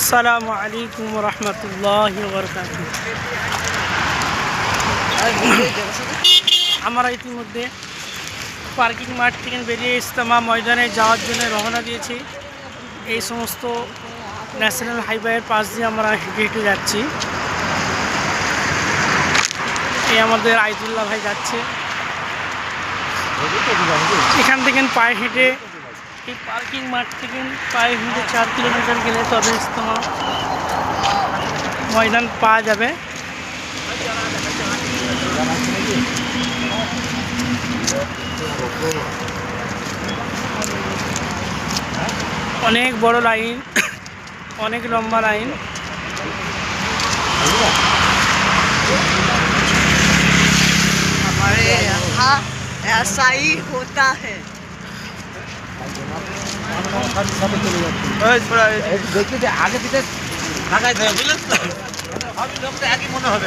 আসসালামু আলাইকুম রহমতুল্লাহি ওয়া বারাকাতুহু। আমরা ইতিমধ্যে পার্কিং মাঠ থেকে বেরিয়ে ইজতেমা ময়দানে যাওয়ার জন্য রওনা দিয়েছি। এই সমস্ত ন্যাশনাল হাইওয়ের পাশ দিয়ে আমরা হেঁটে হেঁটে যাচ্ছি। এই আমাদের আইদুল্লাহ ভাই যাচ্ছে। এখান থেকে পায়ে হেঁটে এই পার্কিং মাঠ থেকে পায়ে হেঁটে 4 কিলোমিটার গেলে তবে ইজতেমা ময়দান পাওয়া যাবে। অনেক বড় লাইন, অনেক লম্বা লাইন। हमारे यहाँ ऐसा ही होता है। দেখি যে আগে থেকে ঢাকায় থাকে বুঝলেন তো, সবই লোকটা একই মনে হবে।